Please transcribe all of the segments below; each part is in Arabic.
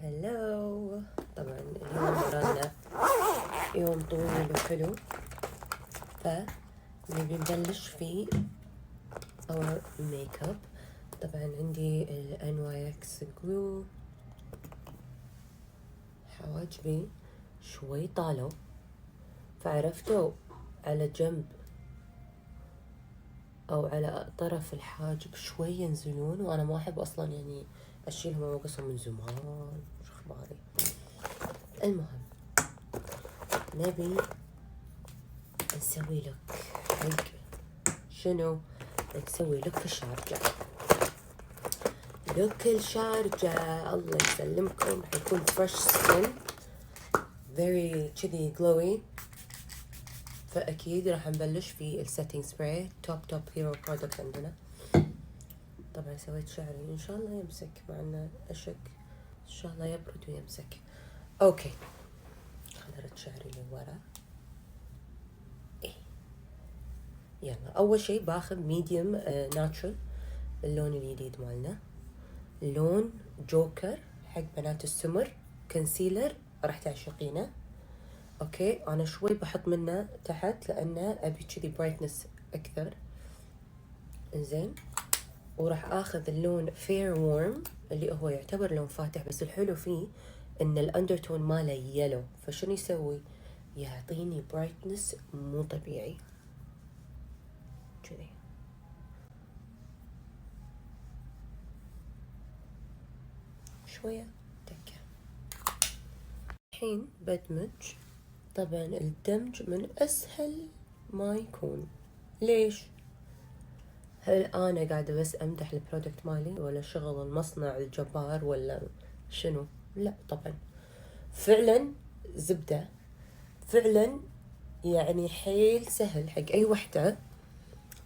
هلو. طبعا اليوم ورانا يوم طويل وحلو، فنبي نبلش في our makeup. طبعا عندي ال NYX glue. حواجبي شوي طالوا، فعرفتوا على جنب او على طرف الحاجب شوي ينزلون، وانا ما احب اصلا يعني اشيلهم وانقصهم من زمان. شو اخباري؟ المهم نبي نسوي لك حق شنو؟ نسوي لك الشارجة. لوك الشارجة الله يسلمكم، حيكون فريش سكين very كذي glowy. فأكيد راح نبلش في السيتنج سبراي توب هيرو برودكت عندنا. طبعا سويت شعري إن شاء الله يمسك، مع إنه أشك إن شاء الله يبرد ويمسك. أوكي، خلرت شعري لورا. إيه يلا، أول شي باخذ ميديوم ناتشرال، اللون الجديد مالنا، لون جوكر حق بنات السمر، كونسيلر راح تعشقينه. اوكي، انا شوي بحط منه تحت لانه ابي كذي برايتنس اكثر. انزين، وراح اخذ اللون فير وورم اللي هو يعتبر لون فاتح، بس الحلو فيه ان الاندرتون ماله يلو، فشنو يسوي؟ يعطيني برايتنس مو طبيعي كذي. شوية تكة. الحين بدمج. طبعا الدمج من اسهل ما يكون. ليش؟ هل انا قاعدة بس امدح البرودكت مالي ولا شغل المصنع الجبار ولا شنو؟ لا طبعا، فعلا زبدة، فعلا يعني حيل سهل حق اي وحدة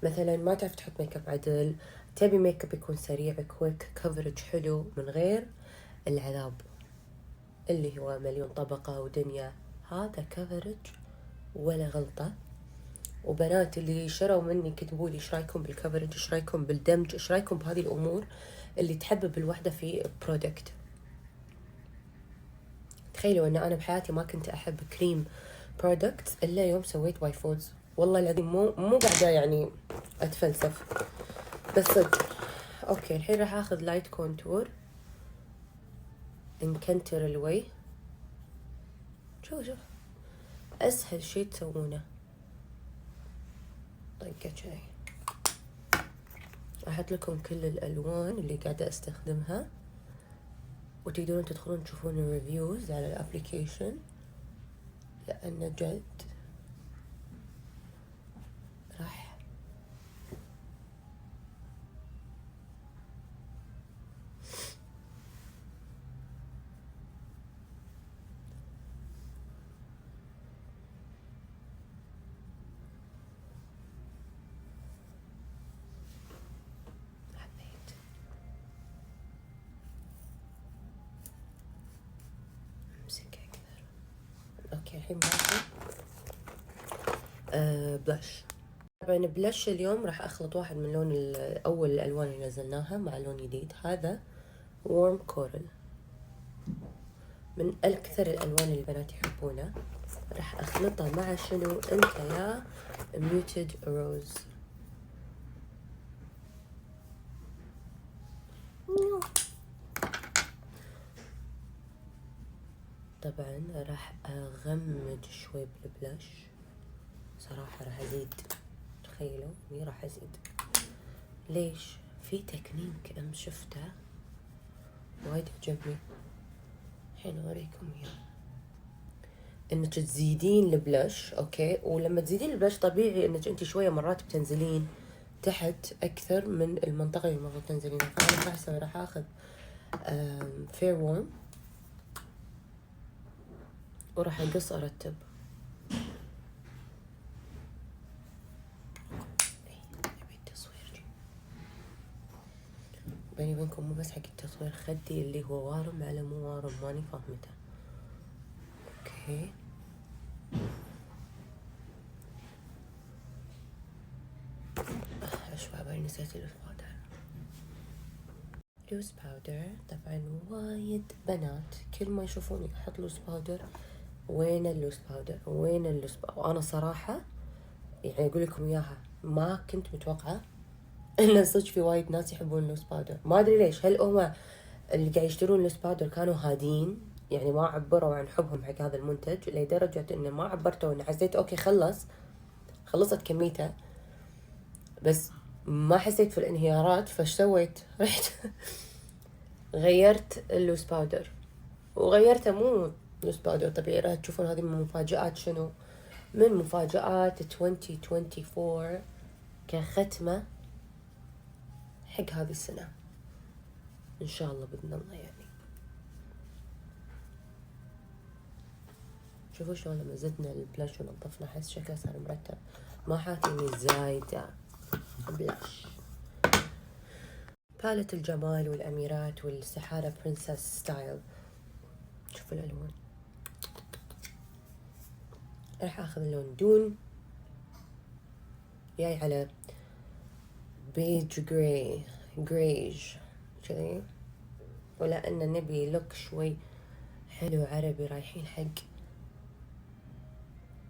مثلا ما تعرف تحط ميك اب عدل، تبي ميك اب يكون سريع كويك كفرج حلو من غير العذاب اللي هو مليون طبقة ودنيا. هذا كفرج ولا غلطة. وبنات اللي شروا مني كتبوا لي ايش رايكم بالكفرج، ايش رايكم بالدمج، ايش رايكم بهذه الامور اللي تحبب الوحده في برودكت. تخيلوا ان انا بحياتي ما كنت احب كريم برودكت الا يوم سويت واي فودز. والله العظيم مو قاعده يعني اتفلسف، بس صدق. اوكي، الحين راح اخذ لايت كونتور، نكنتر الوجه. شوف اسهل شي تسوونه طقه شاي. احط لكم كل الالوان اللي قاعده استخدمها، وتقدرون تدخلون تشوفون الريفيوز على الابليكيشن، لأنه جد راح حبيت امسك اكثر. اوكي، الحين باخذ بلاش. طبعا بلاش اليوم راح اخلط واحد من لون اول الالوان اللي نزلناها مع لون جديد. هذا وورم كورل، من اكثر الالوان اللي البنات يحبونها. راح اخلطه مع شنو انت يا ميوتد روز. طبعا راح اغمج شوي بالبلاش، صراحة راح ازيد. تخيلوا اني راح ازيد. ليش؟ في تكنيك شفته وايد عجبني، الحين اوريكم اياه. انك تزيدين البلاش، اوكي، ولما تزيدين البلاش طبيعي انك انت شويه مرات بتنزلين تحت اكثر من المنطقه اللي المفروض تنزلينها. فانا راح اسوي، راح اخذ فير وورم وراح اقص ارتب. بيني وبينكم مو بس حق التصوير، خدي اللي هو وارم على مو وارم، ماني فاهمته. اوكي، اشوى بالي نسيت الإفادة. لوز باودر. طبعا وايد بنات كل ما يشوفوني احط لوز باودر، وين اللوز باودر، وين اللوز باودر. وانا صراحة يعني اقول لكم اياها، ما كنت متوقعة ان صدق في وايد ناس يحبون اللوز باودر. ما ادري ليش، هل هم اللي قاعد يشترون لوز باودر كانوا هادين يعني ما عبروا عن حبهم حق هذا المنتج، لدرجة انه ما عبرتوا، انه حسيت اوكي خلصت كميته، بس ما حسيت في الانهيارات. فايش سويت؟ رحت غيرت اللوز باودر، وغيرته مو لوز باودر طبيعي. راح تشوفون هذه من مفاجآت شنو؟ من مفاجآت 2024 كختمة حق هذه السنة إن شاء الله بإذن الله. يعني شوفوا شلون لما زدنا البلاش ونظفنا أحس شكله صار مرتب، ما حاطيني زايدة بلاش. بالة الجمال والأميرات والسحارة برنسس ستايل. شوفوا الألوان. راح اخذ اللون دون جاي على بيج جريج كذي، ولأن نبي لوك شوي حلو عربي، رايحين حق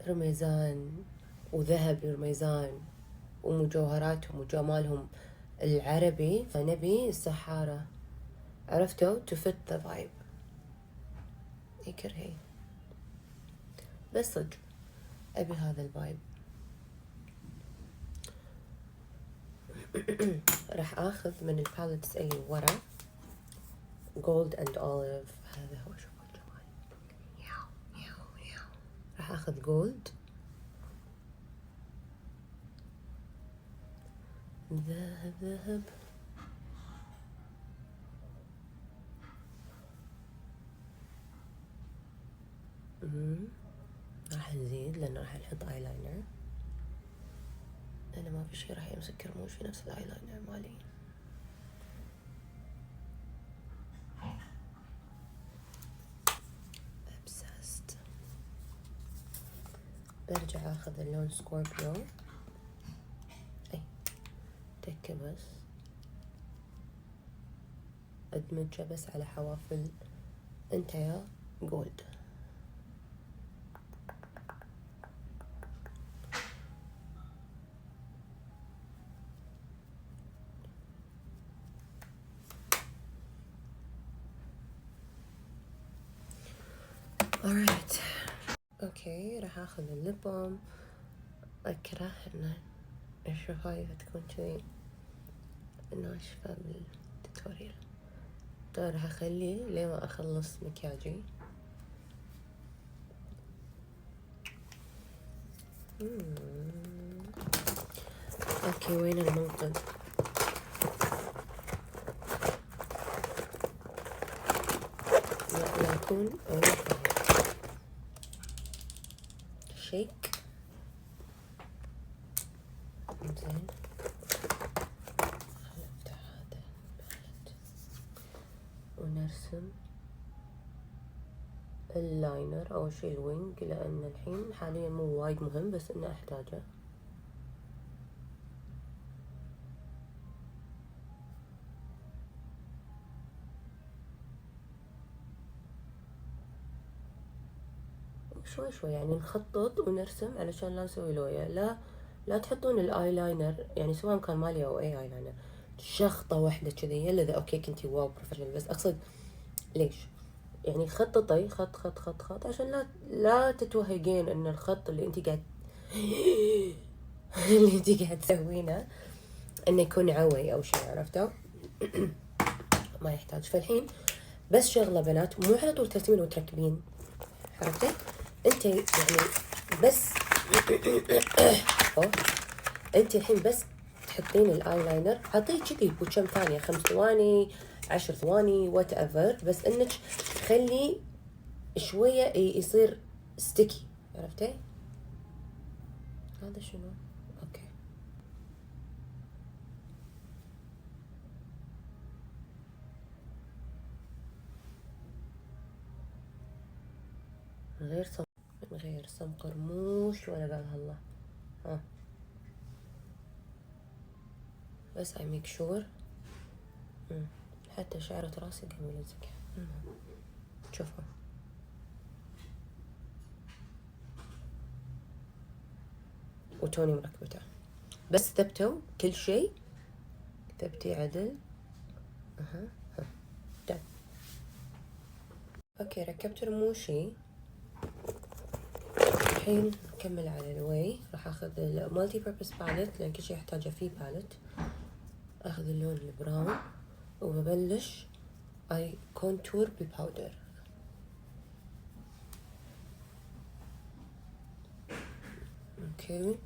رميزان وذهب رميزان ومجوهراتهم وجمالهم العربي، فنبي السحارة، عرفتوا؟ to fit the vibe. هي بس صدق أبي هذا الفايب. راح آخذ من الباليتس اللي ورا جولد اند اوليف. هذا هو، شوفوا الجمال. راح آخذ جولد، ذهب راح نزيد لأن راح نحط ايلاينر. أنا ما في شي راح يمسك رموشي نفس الايلاينر مالي. obsessed. برجع اخذ اللون سكوربيو، اي تكة بس ادمجه بس على حوافل انتيا جولد. alright اوكي. راح اخذ الليب بالم. اكره ان الشفايف تكون كذي ناشفة بالتوتوريال، طيب راح اخليه لين ما اخلص مكياجي. اوكي وين المنقذ؟ لا يكون شيك. زين نفتح هذا البالت ونرسم اللاينر. اول شي الوينج، لان الحين حاليا مو وايد مهم بس انه احتاجه. شوي شوي يعني نخطط ونرسم علشان لا نسوي لويا. لا تحطون الايلاينر يعني سواء كان مالي او اي ايلاينر شخطة واحدة كذي يلا اذا اوكي كنتي واو بروفيشنال، بس اقصد ليش يعني خططي خط خط خط خط عشان لا تتوهقين ان الخط اللي انت قاعد اللي انت قاعد تسوينه انه يكون عوي او شيء، عرفتوا؟ ما يحتاج. فالحين بس شغلة بنات، مو على طول ترسمين وتركبين، عرفتي؟ انت يعني بس انت الحين بس تحطين الايلاينر، حطيه كذي بكم ثانية، 5 ثواني 10 ثواني وات ايفر، بس انك تخلي شوية يصير ستيكي، عرفتي؟ هذا شنو؟ اوكي من غير سم قرموش ولا قال الله. ها بس I make sure حتى شعرة راسي قام يلزق. شوفوا وتوني مركبته، بس ثبتوا كل شيء، ثبتي عدل. دن. اوكي ركبت رموشي، الحين نكمل على الواي. راح اخذ المالتي بيربس باليت لان كل شيء يحتاجه فيه باليت. اخذ اللون البراون وببلش اي كونتور بالباودر. اوكي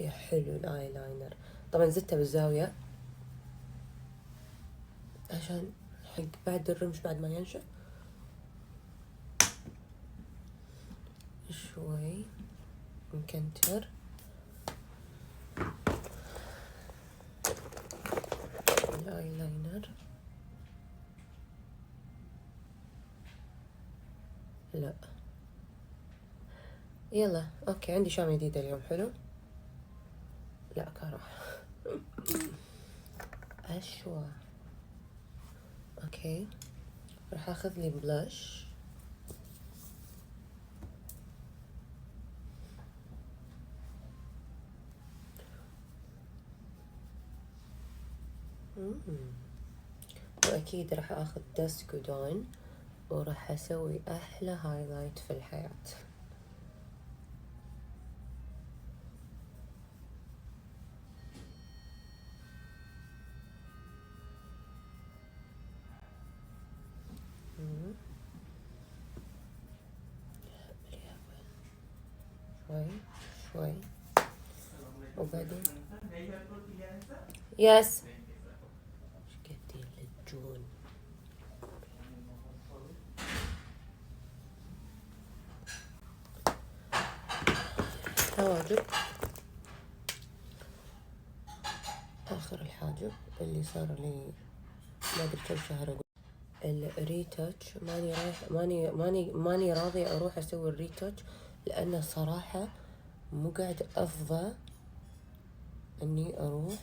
يا حلو الاي لاينر. طبعا زدته بالزاوية عشان حق بعد الرمش بعد ما ينشف شوي مكنتر. الاي لاينر لا يلا اوكي عندي شامة جديدة اليوم. حلو لا كان راح اشوى. اوكي راح اخذ لي بلاش. واكيد راح اخذ داسك ودون وراح اسوي احلى هايلايت في الحياة. شوي شوي وبعدين يس شقدي للجون. حواجب، آخر الحاجب اللي صار لي ما أدري كم شهر أقول الريتاتش. ماني راضية أروح أسوي الريتاتش لأنه صراحة مو قاعد أفضى إني أروح،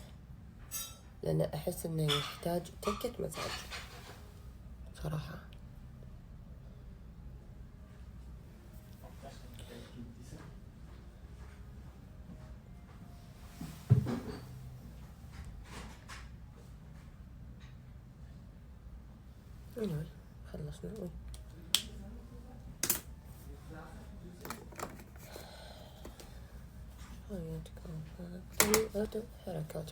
لأن أحس إنه يحتاج تكة مزاج صراحة. anyway خلصنا. حركات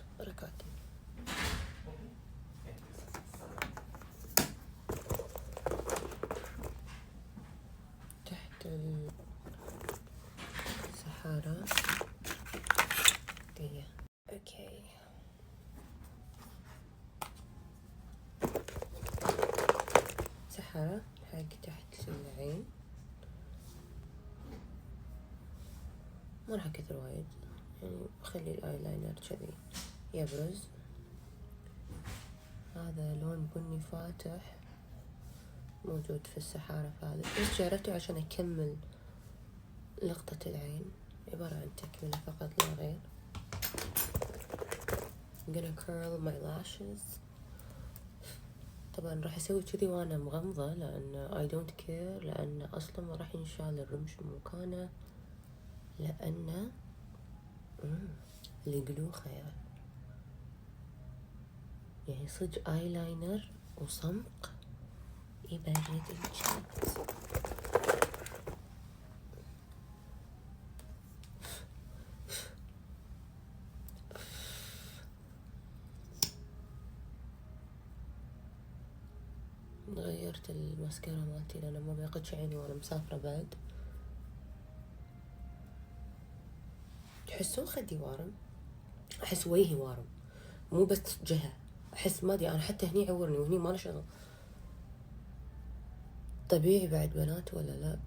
تحت السحارة دي. اوكي سحارة حق تحت العين، ما راح اكثر وايد يعني، خلي الايلاينر كذي يبرز. هذا لون بني فاتح موجود في السحارة فهذا، بس جربته عشان اكمل لقطة العين، عبارة عن تكملة فقط لا غير. I'm gonna curl my lashes. طبعا راح اسوي كذي وانا مغمضة لان I don't care، لان اصلا ما راح ينشال الرمش من مكانه، لان القلوخة يعني صدق ايلاينر وصمق يبرد الجلد. غيرت الماسكارا مالتي لأن ما بيقدش عيني وأنا مسافرة بعد. تحسون خدي وارم؟ أحس وجهي وارم، مو بس جهة، أحس ما أدري أنا حتى هني عورني وهني ما له شغل. طبيعي بعد بنات ولا لا؟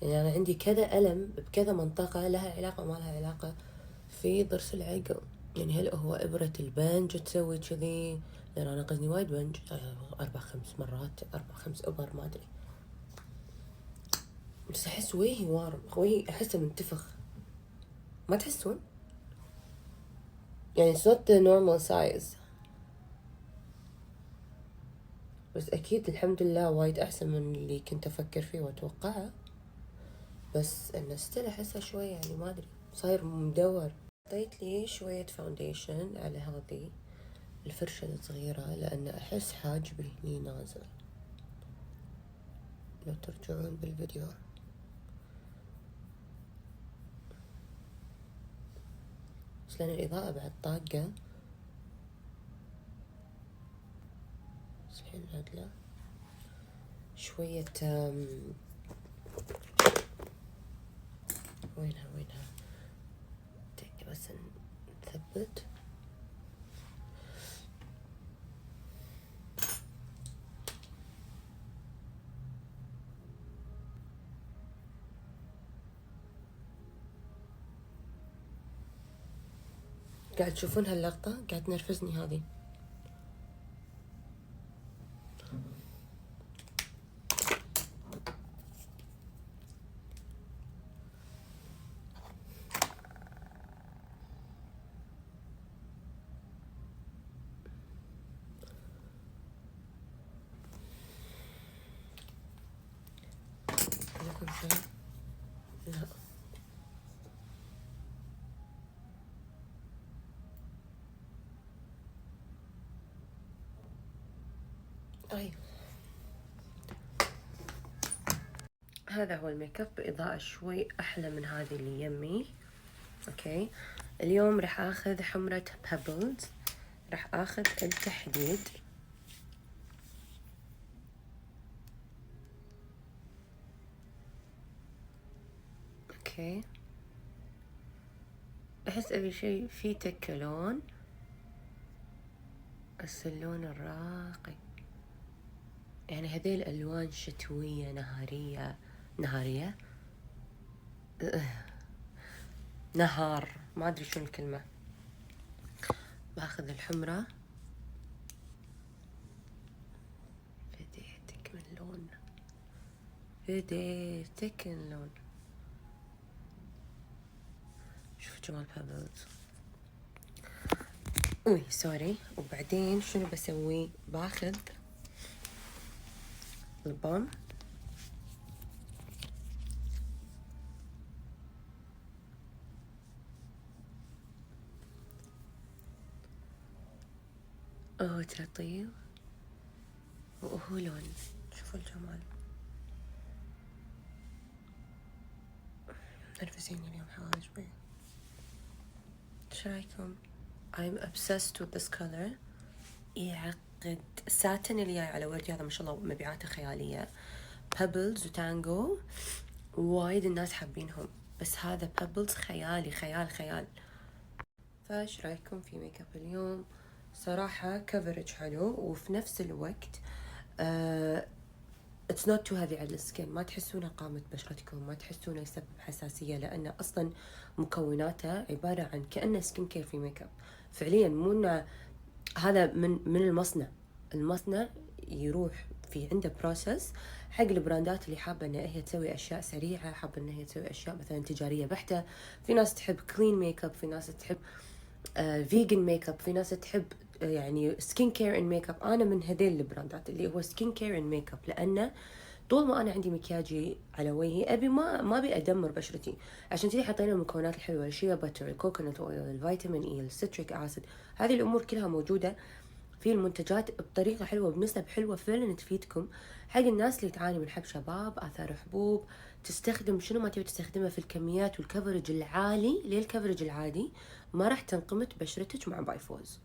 يعني أنا عندي كذا ألم بكذا منطقة، لها علاقة ما لها علاقة في ضرس العقل. يعني هل هو إبرة البنج تسوي كذي؟ لأن أنا قزني وايد بنج 4-5 مرات، 4-5 إبر ما أدري، بس أحس وجهي وارم، وجهي أحسه منتفخ. ما تحسون؟ يعني it's not the normal size. بس أكيد الحمد لله وايد أحسن من اللي كنت أفكر فيه وأتوقعه. بس إنه ستيل أحسه شوي يعني ما أدري صاير مدور. حطيت لي شوية فاونديشن على هذه الفرشة الصغيرة لأن أحس حاجبي هني نازل لو ترجعون بالفيديو. بس لأن الإضاءة بعد طاقة. بس الحين عدلة شوية وينها دقيقة بس نثبت. قاعد تشوفون هاللقطة قاعد تنرفزني هذه. لكم شيء؟ لا. أي هذا هو الميك اب بإضاءة شوي أحلى من هذه اللي يمي. أوكي اليوم راح آخذ حمرة بابلز، راح آخذ التحديد. أوكي أحس أبي شيء فيه تكلون، بس اللون الراقي يعني هذه الألوان شتوية نهارية نهار ما أدري شو الكلمة. باخذ الحمرة. فديتك من لون، فديتك من لون. شوف جمال بابلز. سوري. وبعدين شنو بسوي؟ باخذ البام لطيف وهو لون. شوفوا الجمال. نرفزيني اليوم حوالي شوي. ايش رايكم؟ I'm obsessed with this color. يعقد. ساتن اللي جاي على وردي هذا ما شاء الله مبيعاته خيالية. بابلز وتانجو وايد الناس حابينهم، بس هذا بابلز خيالي خيال. فايش رايكم في ميك اب اليوم؟ صراحة كفرج حلو وفي نفس الوقت it's not too heavy على السكين، ما تحسونه قامة بشرتكم، ما تحسونه يسبب حساسية، لأنه أصلا مكوناته عبارة عن كأنه سكين كير في ميك اب فعليا. مو إنه هذا من المصنع يروح في عنده بروسس حق البراندات اللي حابة إن هي تسوي أشياء سريعة، حابة إن هي تسوي أشياء مثلا تجارية بحتة. في ناس تحب كلين ميك اب، في ناس تحب فيجن ميك اب، في ناس تحب يعني سكين كير ان ميك اب. انا من هذيل البراندات اللي هو سكين كير ان ميك اب، لانه طول ما انا عندي مكياجي على وجهي ابي ما ابي ادمر بشرتي. عشان كذي حطينا المكونات الحلوه، الشيا باتر، الكوكونات اويل، الفيتامين اي، الستريك اسيد. هذه الامور كلها موجوده في المنتجات بطريقه حلوه بنسب حلوه فعلا تفيدكم حق الناس اللي تعاني من حب شباب، اثار حبوب. تستخدم شنو ما تبي تستخدمها في الكميات والكفرج العالي للكفرج العادي، ما راح تنقمت بشرتك مع بايفوز.